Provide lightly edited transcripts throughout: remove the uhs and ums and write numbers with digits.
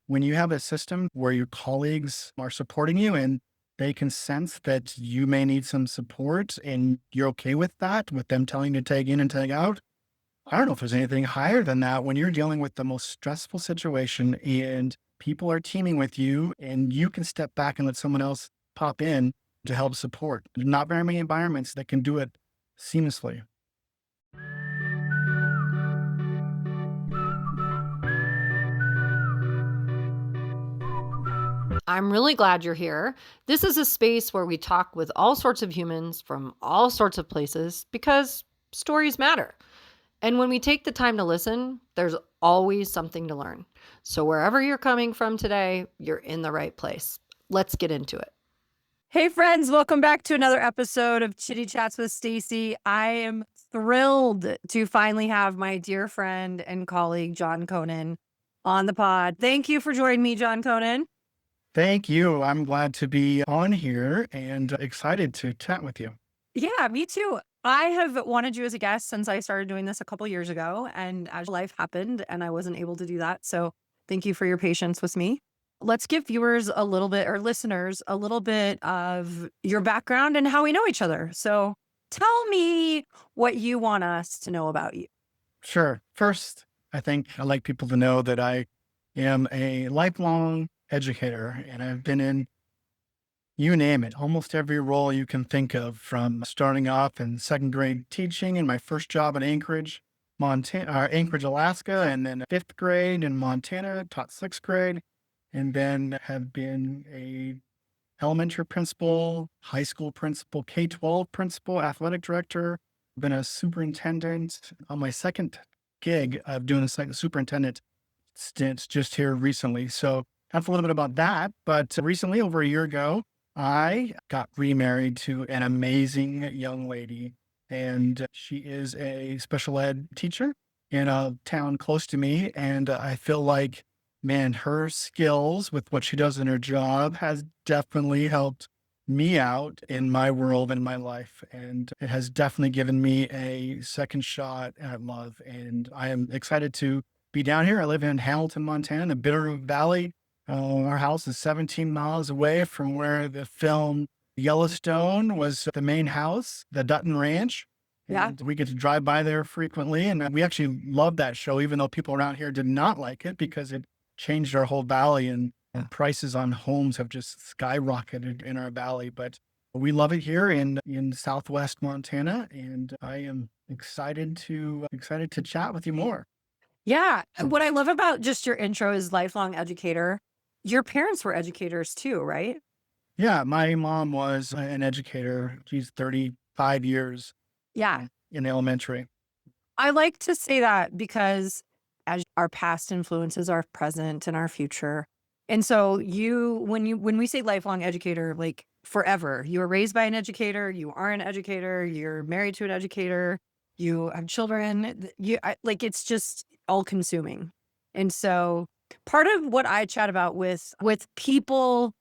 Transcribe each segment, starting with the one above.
when you have a system where your colleagues are supporting you and they can sense that you may need some support and you're okay with that, with them telling you to tag in and tag out, I don't know if there's anything higher than that when you're dealing with the most stressful situation and people are teaming with you and you can step back and let someone else pop in to help support. There's not very many environments that can do it seamlessly. I'm really glad you're here. This is a space where we talk with all sorts of humans from all sorts of places because stories matter. And when we take the time to listen, there's always something to learn. So wherever you're coming from today, you're in the right place. Let's get into it. Hey friends, welcome back to another episode of Chitty Chats with Stacy. I am thrilled to finally have my dear friend and colleague Jon Konen on the pod. Thank you for joining me, Jon Konen. Thank you. I'm glad to be on here and excited to chat with you. Yeah, me too. I have wanted you as a guest since I started doing this a couple years ago, and as life happened and I wasn't able to do that. So thank you for your patience with me. Let's give viewers a little bit, or listeners, a little bit of your background and how we know each other. So tell me what you want us to know about you. Sure. First, I think I'd like people to know that I am a lifelong educator and I've been in, you name it, almost every role you can think of, from starting off in second grade teaching in my first job in Anchorage, Anchorage, Alaska, and then fifth grade in Montana, taught sixth grade, and then have been a elementary principal, high school principal, K-12 principal, athletic director, been a superintendent on my second gig of doing the second superintendent stints just here recently. So that's a little bit about that. But recently, over a year ago, I got remarried to an amazing young lady, and she is a special ed teacher in a town close to me. And I feel like, man, her skills with what she does in her job has definitely helped me out in my world and my life. And it has definitely given me a second shot at love. And I am excited to be down here. I live in Hamilton, Montana, the Bitterroot Valley. Our house is 17 miles away from where the film Yellowstone was the main house, the Dutton Ranch. Yeah. And we get to drive by there frequently. And we actually love that show, even though people around here did not like it because it changed our whole valley and prices on homes have just skyrocketed in our valley. But we love it here in Southwest Montana. And I am excited to chat with you more. Yeah. What I love about just your intro is lifelong educator. Your parents were educators too, right? Yeah, my mom was an educator. She's 35 years Yeah. in elementary. I like to say that because as our past influences our present and our future. And so when we say lifelong educator, like forever, you were raised by an educator, you are an educator, you're married to an educator, you have children, like it's just all consuming. And so part of what I chat about with people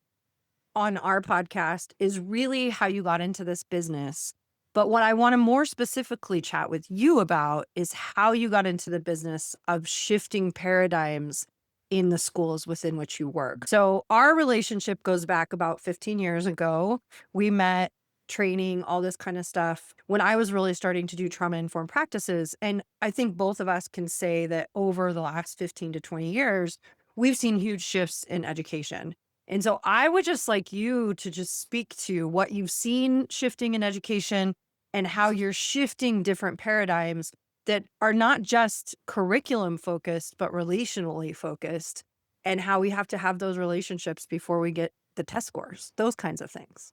on our podcast is really how you got into this business. But what I want to more specifically chat with you about is how you got into the business of shifting paradigms in the schools within which you work. So our relationship goes back about 15 years ago. We met training, all this kind of stuff when I was really starting to do trauma informed practices. And I think both of us can say that over the last 15 to 20 years, we've seen huge shifts in education. And so I would just like you to just speak to what you've seen shifting in education and how you're shifting different paradigms that are not just curriculum focused, but relationally focused, and how we have to have those relationships before we get the test scores, those kinds of things.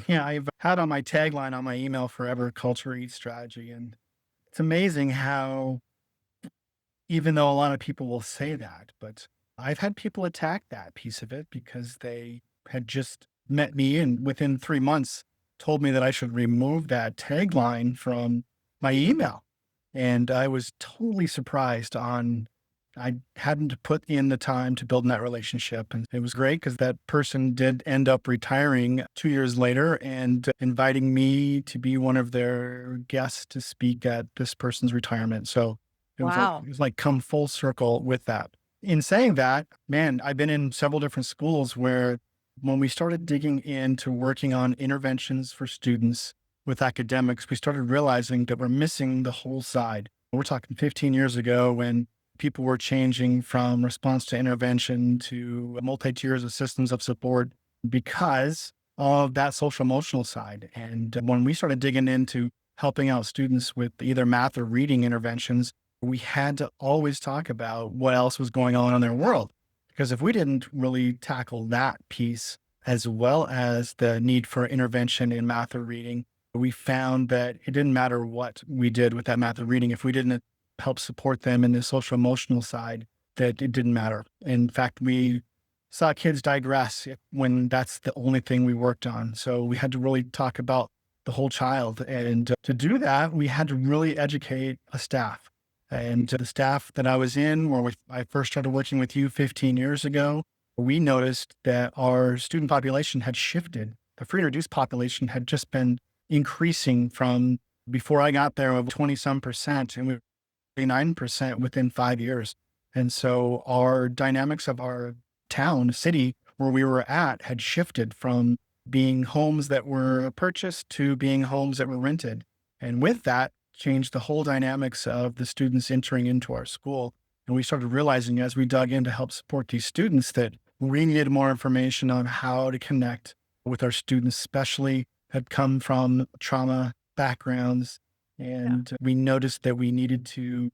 Yeah, I've had on my tagline on my email forever, culture eats strategy. And it's amazing how, even though a lot of people will say that, but I've had people attack that piece of it because they had just met me and within 3 months told me that I should remove that tagline from my email. And I was totally surprised on I hadn't put in the time to build that relationship. And it was great because that person did end up retiring 2 years later and inviting me to be one of their guests to speak at this person's retirement. So it was like Wow. it was like come full circle with that. In saying that, man, I've been in several different schools where when we started digging into working on interventions for students with academics, we started realizing that we're missing the whole side. We're talking 15 years ago when people were changing from response to intervention to multi tiers of systems of support because of that social emotional side. And when we started digging into helping out students with either math or reading interventions, we had to always talk about what else was going on in their world. Because if we didn't really tackle that piece, as well as the need for intervention in math or reading, we found that it didn't matter what we did with that math or reading. If we didn't help support them in the social emotional side, that it didn't matter. In fact, we saw kids digress when that's the only thing we worked on. So we had to really talk about the whole child. And to do that, we had to really educate a staff. And the staff that I was in, I first started working with you 15 years ago, we noticed that our student population had shifted. The free and reduced population had just been increasing from before I got there of 20 some percent, and we were 9% within 5 years. And so our dynamics of our town, city where we were at had shifted from being homes that were purchased to being homes that were rented. And with that, changed the whole dynamics of the students entering into our school. And we started realizing as we dug in to help support these students that we needed more information on how to connect with our students, especially had come from trauma backgrounds. And we noticed that we needed to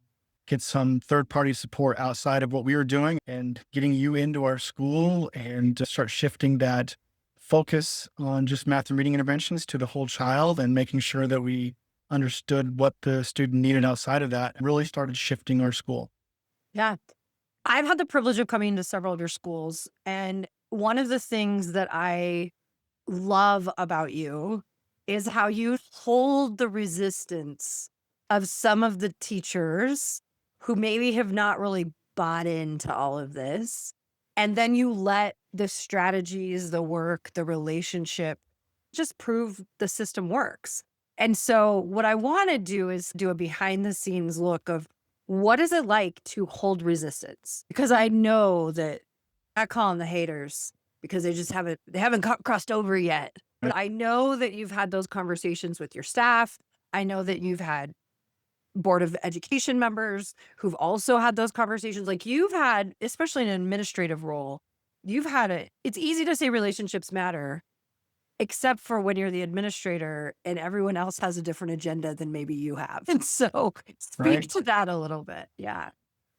get some third party support outside of what we were doing and getting you into our school and start shifting that focus on just math and reading interventions to the whole child and making sure that we understood what the student needed outside of that really started shifting our school. Yeah. I've had the privilege of coming to several of your schools. And one of the things that I love about you is how you hold the resistance of some of the teachers who maybe have not really bought into all of this. And then you let the strategies, the work, the relationship just prove the system works. And so, what I want to do is do a behind the scenes look of what is it like to hold resistance? Because I know that I call them the haters because they haven't crossed over yet. But I know that you've had those conversations with your staff. I know that you've had board of education members who've also had those conversations. Like you've had, especially in an administrative role, it's easy to say relationships matter, except for when you're the administrator and everyone else has a different agenda than maybe you have. And so speak Right. to that a little bit. Yeah.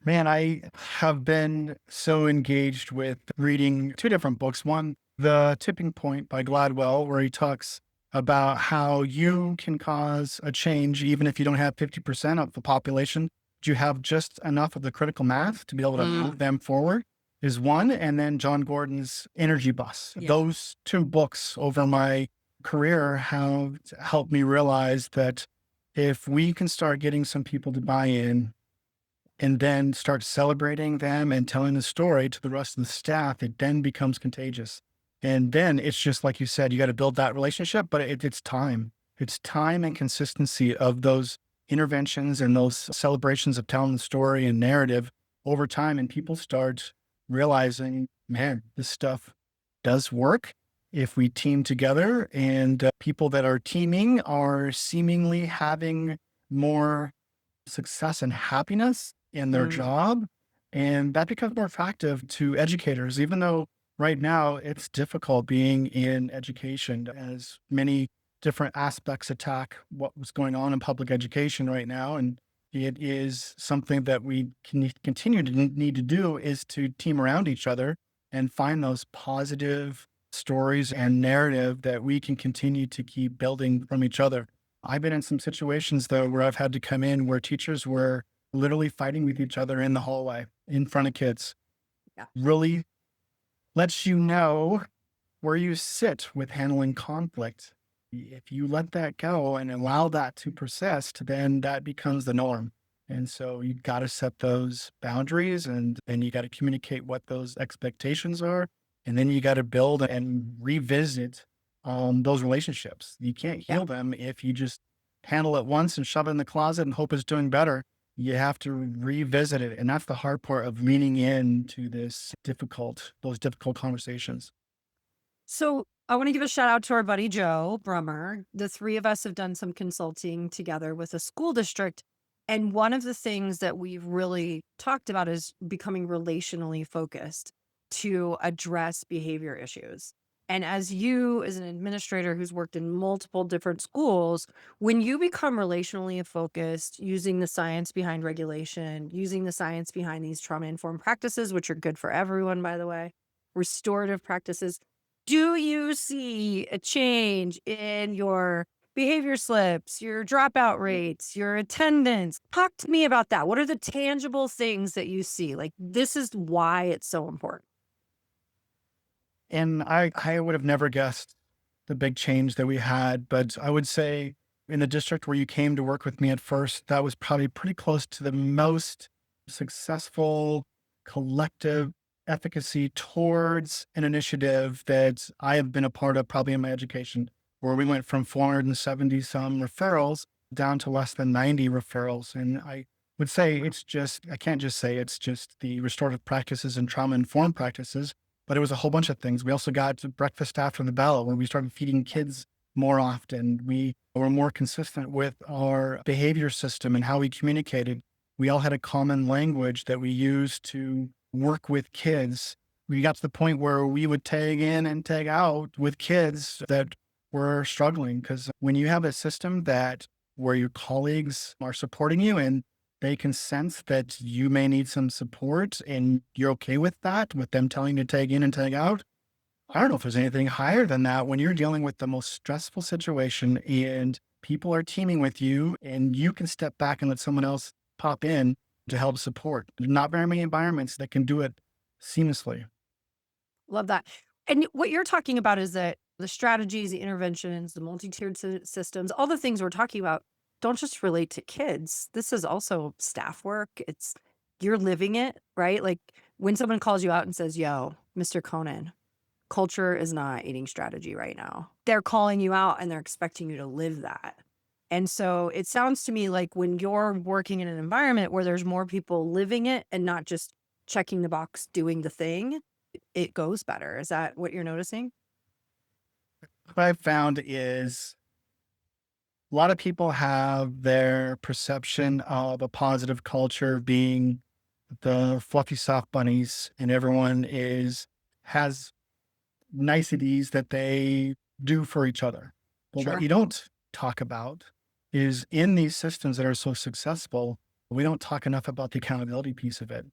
Man, I have been so engaged with reading two different books. One, The Tipping Point by Gladwell, where he talks about how you can cause a change even if you don't have 50% of the population. Do you have just enough of the critical mass to be able to move them forward? Is one. And then John Gordon's Energy Bus. Yeah. Those two books over my career have helped me realize that if we can start getting some people to buy in and then start celebrating them and telling the story to the rest of the staff, it then becomes contagious. And then it's just like you said, you got to build that relationship, but it's time. It's time and consistency of those interventions and those celebrations of telling the story and narrative over time. And people start realizing, man, this stuff does work if we team together. And people that are teaming are seemingly having more success and happiness in their job. And that becomes more attractive to educators, even though right now it's difficult being in education as many different aspects attack what was going on in public education right now. And it is something that we can continue to need to do is to team around each other and find those positive stories and narrative that we can continue to keep building from each other. I've been in some situations though where I've had to come in where teachers were literally fighting with each other in the hallway in front of kids. Yeah. Really lets you know where you sit with handling conflict. If you let that go and allow that to persist, then that becomes the norm. And so you got to set those boundaries and then you got to communicate what those expectations are. And then you got to build and revisit those relationships. You can't Yeah. heal them if you just handle it once and shove it in the closet and hope it's doing better. you have to revisit it. And that's the hard part of leaning into those difficult conversations. So I want to give a shout out to our buddy Joe Brummer. The three of us have done some consulting together with a school district. And one of the things that we've really talked about is becoming relationally focused to address behavior issues. And as you, as an administrator who's worked in multiple different schools, when you become relationally focused, using the science behind regulation, using the science behind these trauma informed practices, which are good for everyone, by the way, restorative practices, do you see a change in your behavior slips, your dropout rates, your attendance? Talk to me about that. What are the tangible things that you see? Like, this is why it's so important. And I would have never guessed the big change that we had, but I would say in the district where you came to work with me at first, that was probably pretty close to the most successful collective efficacy towards an initiative that I have been a part of probably in my education, where we went from 470 some referrals down to less than 90 referrals. And I would say I can't just say it's just the restorative practices and trauma informed practices, but it was a whole bunch of things. We also got to breakfast after the bell when we started feeding kids more often. We were more consistent with our behavior system and how we communicated. We all had a common language that we used to work with kids. We got to the point where we would tag in and tag out with kids that were struggling. Because when you have a system where your colleagues are supporting you and they can sense that you may need some support and you're okay with that, with them telling you to tag in and tag out. I don't know if there's anything higher than that when you're dealing with the most stressful situation and people are teaming with you and you can step back and let someone else pop in to help support. There's not very many environments that can do it seamlessly. Love that. And what you're talking about is that the strategies, the interventions, the multi-tiered systems, all the things we're talking about don't just relate to kids. This is also staff work. It's you're living it, right? Like when someone calls you out and says, "Yo, Mr. Konen, culture is not eating strategy right now." They're calling you out and they're expecting you to live that. And so it sounds to me like when you're working in an environment where there's more people living it and not just checking the box, doing the thing, it goes better. Is that what you're noticing? What I've found is a lot of people have their perception of a positive culture being the fluffy soft bunnies and has niceties that they do for each other. But what Sure. you don't talk about is in these systems that are so successful, we don't talk enough about the accountability piece of it.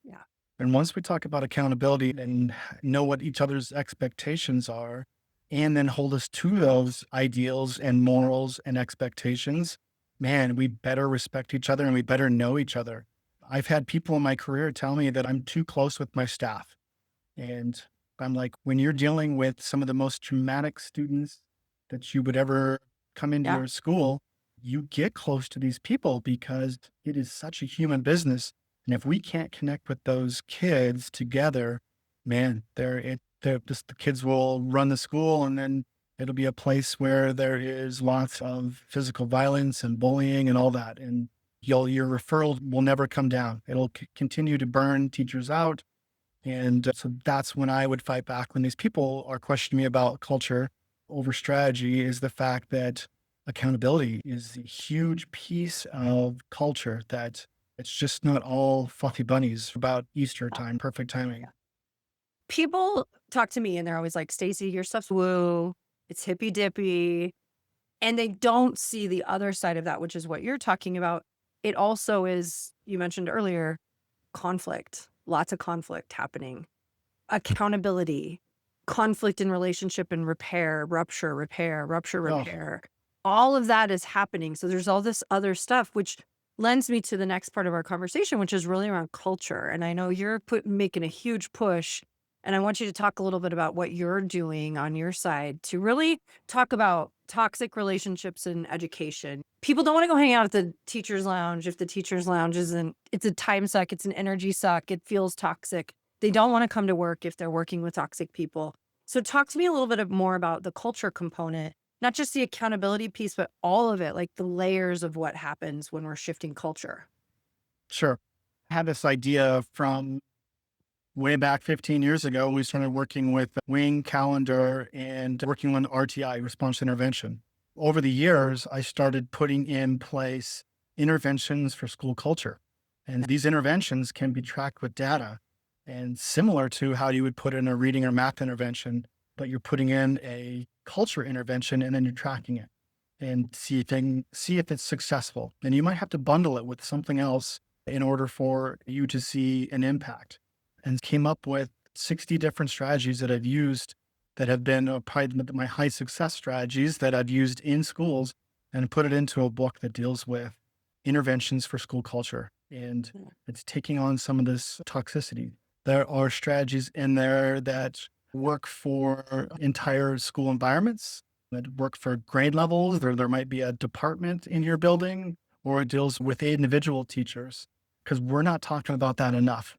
Yeah. And once we talk about accountability and know what each other's expectations are, and then hold us to those ideals and morals and expectations, man, we better respect each other and we better know each other. I've had people in my career tell me that I'm too close with my staff. And I'm like, when you're dealing with some of the most traumatic students that you would ever come into Yeah. your school, you get close to these people because it is such a human business. And if we can't connect with those kids together, man, the kids will run the school and then it'll be a place where there is lots of physical violence and bullying and all that. And your referral will never come down. It'll continue to burn teachers out, and so that's when I would fight back when these people are questioning me about culture over strategy is the fact that accountability is a huge piece of culture that it's just not all fluffy bunnies about Easter Yeah. time, perfect timing. Yeah. People talk to me and they're always like, "Stacy, your stuff's woo. It's hippy dippy." And they don't see the other side of that, which is what you're talking about. It also is, you mentioned earlier, conflict, lots of conflict happening, accountability, conflict in relationship and repair, rupture, repair, rupture, Oh, repair. All of that is happening. So there's all this other stuff, which lends me to the next part of our conversation, which is really around culture. And I know you're making a huge push. And I want you to talk a little bit about what you're doing on your side to really talk about toxic relationships in education. People don't want to go hang out at the teacher's lounge if the teacher's lounge isn't, it's a time suck, it's an energy suck, it feels toxic. They don't want to come to work if they're working with toxic people. So talk to me a little bit more about the culture component, not just the accountability piece, but all of it, like the layers of what happens when we're shifting culture. Sure. I had this idea from way back 15 years ago. We started working with Wing Calendar and working on RTI, response intervention. Over the years, I started putting in place interventions for school culture. And these interventions can be tracked with data and similar to how you would put in a reading or math intervention, but you're putting in a culture intervention and then you're tracking it and see if it's successful. And you might have to bundle it with something else in order for you to see an impact. And came up with 60 different strategies that I've used that have been probably my high success strategies that I've used in schools and put it into a book that deals with interventions for school culture. And Mm. it's taking on some of this toxicity. There are strategies in there that work for entire school environments, that work for grade levels. There might be a department in your building, or it deals with individual teachers, because we're not talking about that enough.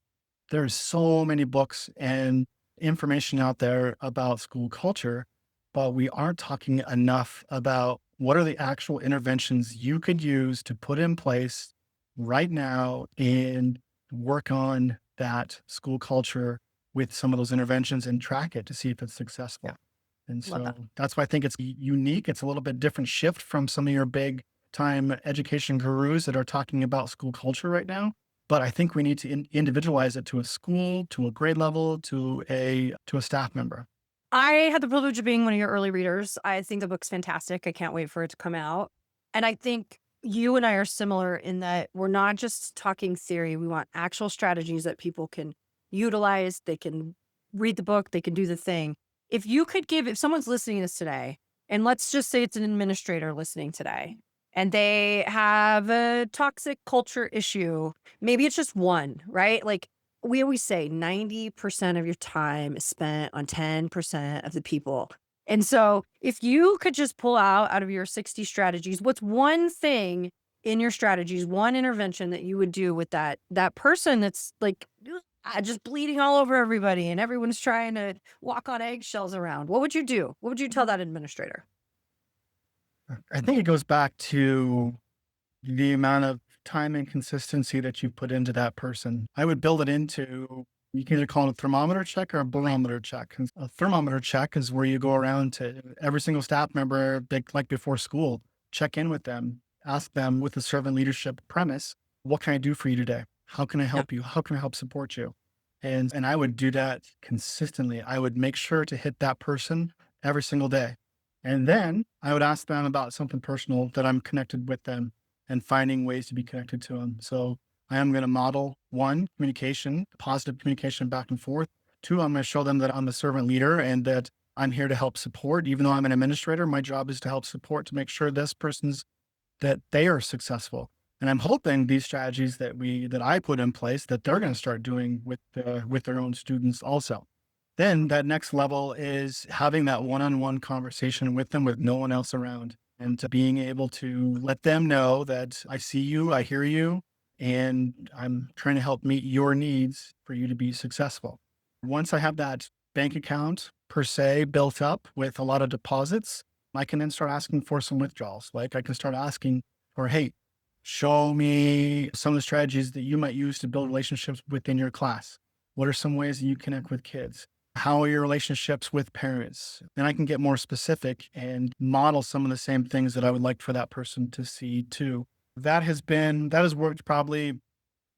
There's so many books and information out there about school culture, but we aren't talking enough about what are the actual interventions you could use to put in place right now and work on that school culture with some of those interventions and track it to see if it's successful. Yeah, And love so that. that's why I think it's unique. It's a little bit different shift from some of your big time education gurus that are talking about school culture right now. But I think we need to individualize it to a school, to a grade level, to a staff member. I had the privilege of being one of your early readers. I think the book's fantastic. I can't wait for it to come out. And I think you and I are similar in that we're not just talking theory. We want actual strategies that people can utilize. They can read the book, they can do the thing. If someone's listening to this today, and let's just say it's an administrator listening today, and they have a toxic culture issue, maybe it's just one, right? Like, we always say 90% of your time is spent on 10% of the people. And so if you could just pull out of your 60 strategies, what's one thing in your strategies, one intervention that you would do with that person that's like just bleeding all over everybody and everyone's trying to walk on eggshells around. What would you do? What would you tell that administrator? I think it goes back to the amount of time and consistency that you put into that person. I would build it into, you can either call it a thermometer check or a barometer check. And a thermometer check is where you go around to every single staff member, like before school, check in with them, ask them with a servant leadership premise, what can I do for you today? How can I Yeah. help you? How can I help support you? And I would do that consistently. I would make sure to hit that person every single day. And then I would ask them about something personal that I'm connected with them and finding ways to be connected to them. So I am going to model one, communication, positive communication back and forth. Two, I'm going to show them that I'm a servant leader and that I'm here to help support. Even though I'm an administrator, my job is to help support to make sure that they are successful. And I'm hoping these strategies that I put in place that they're going to start doing with their own students also. Then that next level is having that one-on-one conversation with them with no one else around and to being able to let them know that I see you, I hear you, and I'm trying to help meet your needs for you to be successful. Once I have that bank account per se built up with a lot of deposits, I can then start asking for some withdrawals. Like I can start asking for, hey, show me some of the strategies that you might use to build relationships within your class. What are some ways that you connect with kids? How are your relationships with parents? Then I can get more specific and model some of the same things that I would like for that person to see too. That has worked probably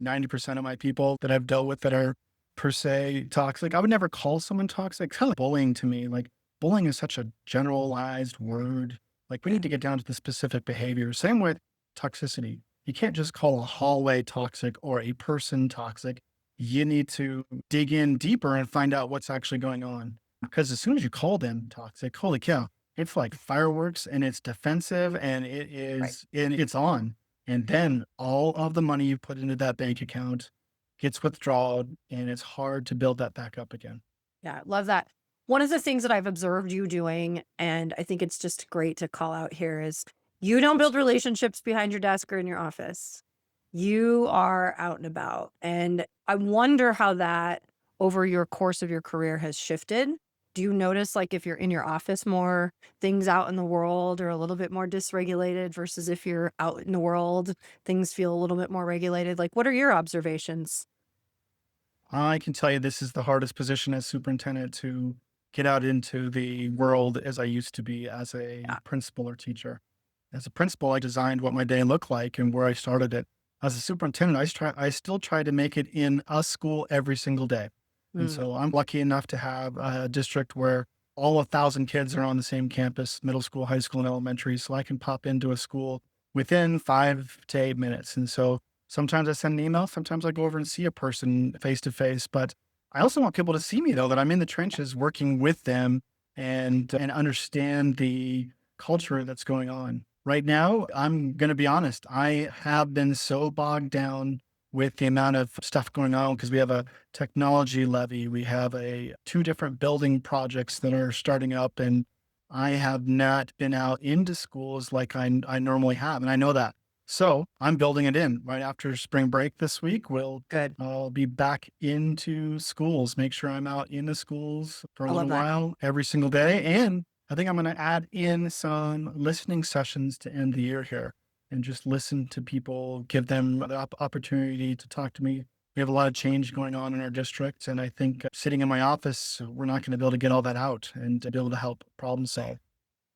90% of my people that I've dealt with that are per se toxic. I would never call someone toxic. It's kind of like bullying to me. Like bullying is such a generalized word. Like we need to get down to the specific behavior. Same with toxicity. You can't just call a hallway toxic or a person toxic. You need to dig in deeper and find out what's actually going on. Because as soon as you call them toxic, holy cow, it's like fireworks and it's defensive and Right. it's on. And then all of the money you put into that bank account gets withdrawn and it's hard to build that back up again. Yeah, love that. One of the things that I've observed you doing, and I think it's just great to call out here, is you don't build relationships behind your desk or in your office. You are out and about. And I wonder how that over your course of your career has shifted. Do you notice, like, if you're in your office more, things out in the world are a little bit more dysregulated versus if you're out in the world, things feel a little bit more regulated? Like, what are your observations? I can tell you this is the hardest position as superintendent to get out into the world as I used to be as a Yeah. principal or teacher. As a principal, I designed what my day looked like and where I started it. As a superintendent, I still try to make it in a school every single day. And Mm, so I'm lucky enough to have a district where all 1,000 kids are on the same campus, middle school, high school, and elementary. So I can pop into a school within 5 to 8 minutes. And so sometimes I send an email, sometimes I go over and see a person face to face. But I also want people to see me though, that I'm in the trenches working with them and understand the culture that's going on. Right now, I'm going to be honest, I have been so bogged down with the amount of stuff going on because we have a technology levy, we have a two different building projects that are starting up, and I have not been out into schools like I normally have, and I know that. So I'm building it in right after spring break this week. good. I'll be back into schools, make sure I'm out in the schools for a I love little that. while every single day. And I think I'm going to add in some listening sessions to end the year here and just listen to people, give them the opportunity to talk to me. We have a lot of change going on in our district. And I think sitting in my office, we're not going to be able to get all that out and to be able to help problem solve.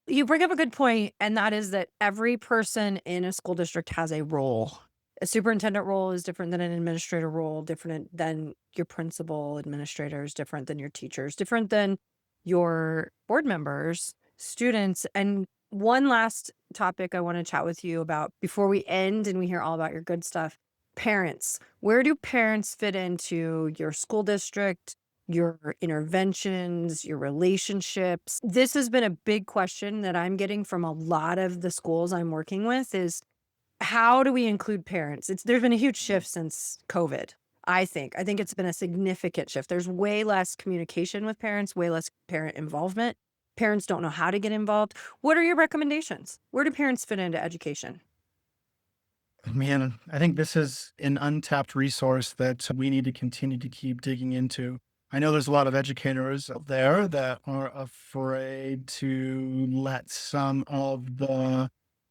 You bring up a good point, and that is that every person in a school district has a role. A superintendent role is different than an administrator role, different than your principal administrator is different than your teachers, different than your board members, students. And one last topic I want to chat with you about before we end and we hear all about your good stuff. Parents. Where do parents fit into your school district, your interventions, your relationships? This has been a big question that I'm getting from a lot of the schools I'm working with is how do we include parents? There's been a huge shift since COVID. I think. I think it's been a significant shift. There's way less communication with parents, way less parent involvement. Parents don't know how to get involved. What are your recommendations? Where do parents fit into education? Man, I think this is an untapped resource that we need to continue to keep digging into. I know there's a lot of educators out there that are afraid to let some of the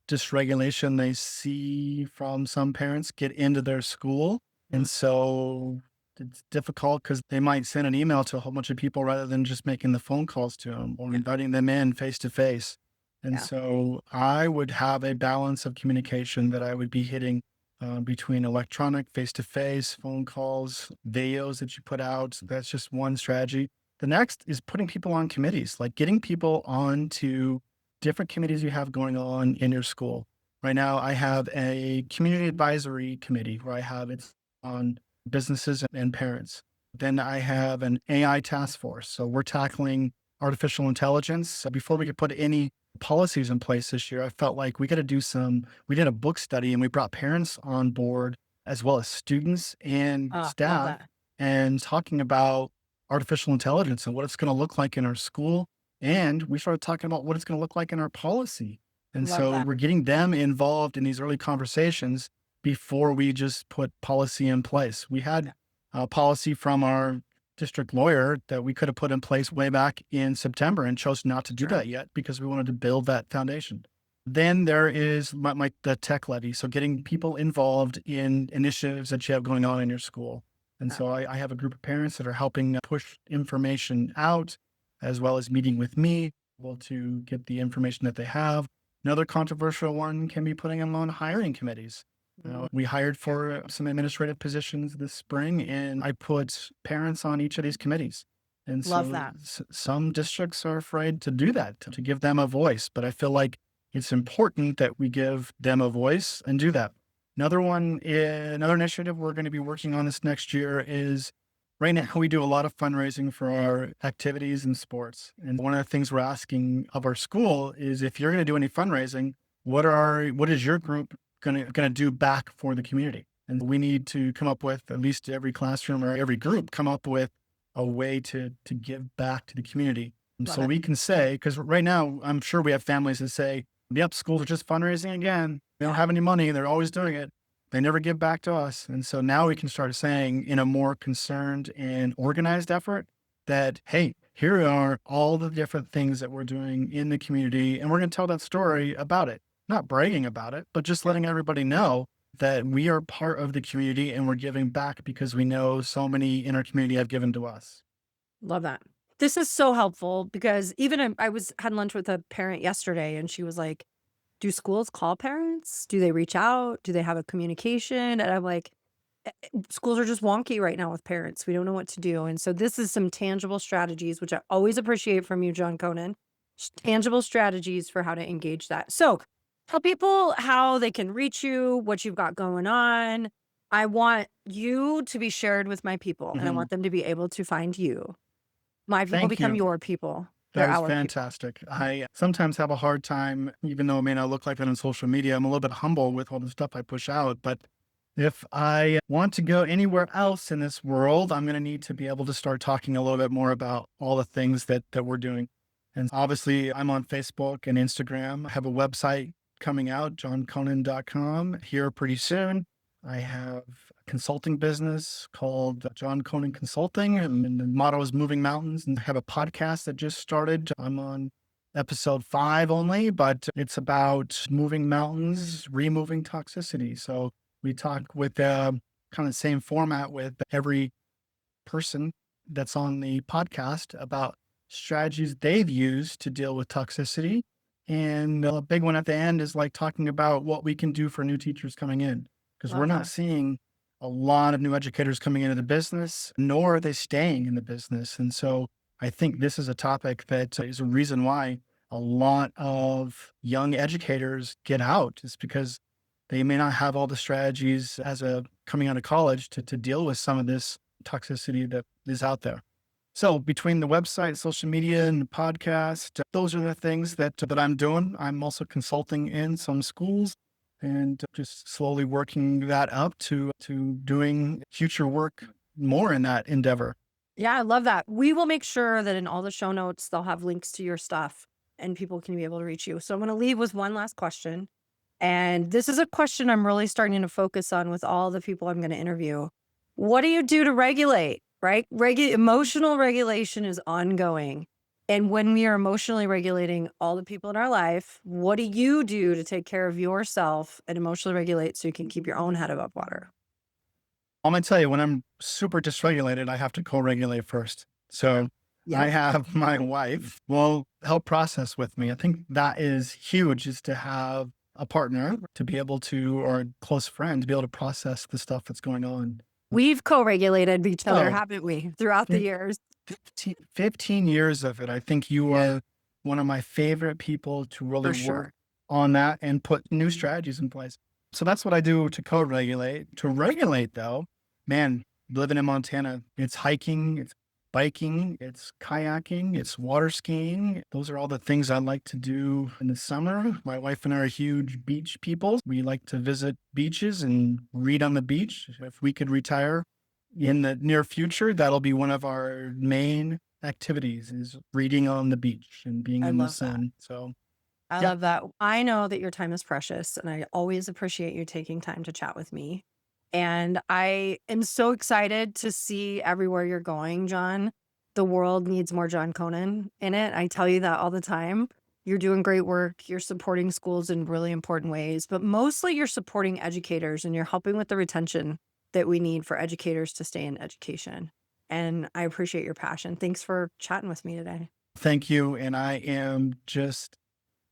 dysregulation they see from some parents get into their school. Mm, And so it's difficult because they might send an email to a whole bunch of people rather than just making the phone calls to them or yeah, inviting them in face to face. And yeah, so I would have a balance of communication that I would be hitting between electronic, face to face, phone calls, videos that you put out. That's just one strategy. The next is putting people on committees, like getting people onto different committees you have going on in your school. Right now, I have a community advisory committee where I have it's on businesses and parents. Then I have an AI task force. So we're tackling artificial intelligence. So before we could put any policies in place this year, I felt like we got to do we did a book study and we brought parents on board as well as students and love staff that. and talking about artificial intelligence and what it's going to look like in our school. And we started talking about what it's going to look like in our policy. And Love so that. we're getting them involved in these early conversations before we just put policy in place. We Yeah, had a policy from our district lawyer that we could have put in place way back in September and chose not to do sure. that yet because we wanted to build that foundation. Then there is the tech levy. So getting people involved in initiatives that you have going on in your school. And Yeah, so I have a group of parents that are helping push information out as well as meeting with me, able to get the information that they have. Another controversial one can be putting them on hiring committees. mm, We hired for some administrative positions this spring, and I put parents on each of these committees. And love so that. some districts are afraid to do that, to give them a voice. But I feel like it's important that we give them a voice and do that. Another initiative we're going to be working on this next year is right now we do a lot of fundraising for our activities and sports. And one of the things we're asking of our school is if you're going to do any fundraising, what is your group going to do back for the community? And we need to come up with at least every classroom or every group come up with a way to give back to the community. And Love so it. we can say, because right now I'm sure we have families that say, yep, schools are just fundraising again. They don't Yeah. have any money. They're always doing it. They never give back to us. And so now we can start saying in a more concerned and organized effort that, hey, here are all the different things that we're doing in the community. And we're going to tell that story about it, not bragging about it, but just letting everybody know that we are part of the community and we're giving back because we know so many in our community have given to us. Love that. This is so helpful because even I was had lunch with a parent yesterday and she was like, do schools call parents? Do they reach out? Do they have a communication? And I'm like, schools are just wonky right now with parents. We don't know what to do. And so this is some tangible strategies, which I always appreciate from you, Jon Konen. Tangible strategies for how to engage that. So tell people how they can reach you, what you've got going on. I want you to be shared with my people and I Mhm. want them to be able to find you. My people Thank become you. your people. They're That is our people. fantastic. I sometimes have a hard time, even though it may not look like that on social media. I'm a little bit humble with all the stuff I push out. But if I want to go anywhere else in this world, I'm going to need to be able to start talking a little bit more about all the things that we're doing. And obviously, I'm on Facebook and Instagram. I have a website coming out, jonkonen.com, here pretty soon. I have a consulting business called Jon Konen Consulting, and the motto is Moving Mountains. And I have a podcast that just started. I'm on episode 5 only, but it's about moving mountains, removing toxicity. So we talk with kind of same format with every person that's on the podcast about strategies they've used to deal with toxicity. And a big one at the end is like talking about what we can do for new teachers coming in, because we're Love not that. seeing a lot of new educators coming into the business, nor are they staying in the business. And so I think this is a topic that is a reason why a lot of young educators get out, is because they may not have all the strategies as a coming out of college to deal with some of this toxicity that is out there. So between the website, social media, and the podcast, those are the things that I'm doing. I'm also consulting in some schools and just slowly working that up to doing future work more in that endeavor. Yeah, I love that. We will make sure that in all the show notes, they'll have links to your stuff and people can be able to reach you. So I'm going to leave with one last question. And this is a question I'm really starting to focus on with all the people I'm going to interview. What do you do to regulate, right? Emotional regulation is ongoing. And when we are emotionally regulating all the people in our life, what do you do to take care of yourself and emotionally regulate so you can keep your own head above water? I'm gonna tell you, when I'm super dysregulated, I have to co-regulate first. So I Yep. have my wife will help process with me. I think that is huge, is to have a partner to be able to, or a close friend to be able to process the stuff that's going on. We've co-regulated each other, Oh, haven't we, throughout the fif- years? 15 years of it. I think you are one of my favorite people to really For work sure. on that and put new strategies in place. So that's what I do to co-regulate. To regulate though, man, living in Montana, it's hiking, it's biking, it's kayaking, it's water skiing. Those are all the things I like to do in the summer. My wife and I are huge beach people. We like to visit beaches and read on the beach. If we could retire in the near future, that'll be one of our main activities, is reading on the beach and being I in the love that. sun. So I yeah, love that. I know that your time is precious, and I always appreciate you taking time to chat with me. And I am so excited to see everywhere you're going, Jon. The world needs more Jon Konen in it. I tell you that all the time. You're doing great work. You're supporting schools in really important ways, but mostly you're supporting educators and you're helping with the retention that we need for educators to stay in education. And I appreciate your passion. Thanks for chatting with me today. thank you. And I am just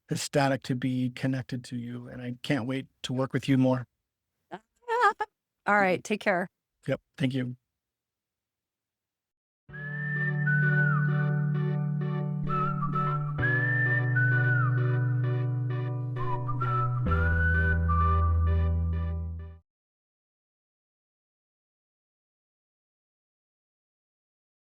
ecstatic to be connected to you. And I can't wait to work with you more. All right. Take care. Yep. Thank you.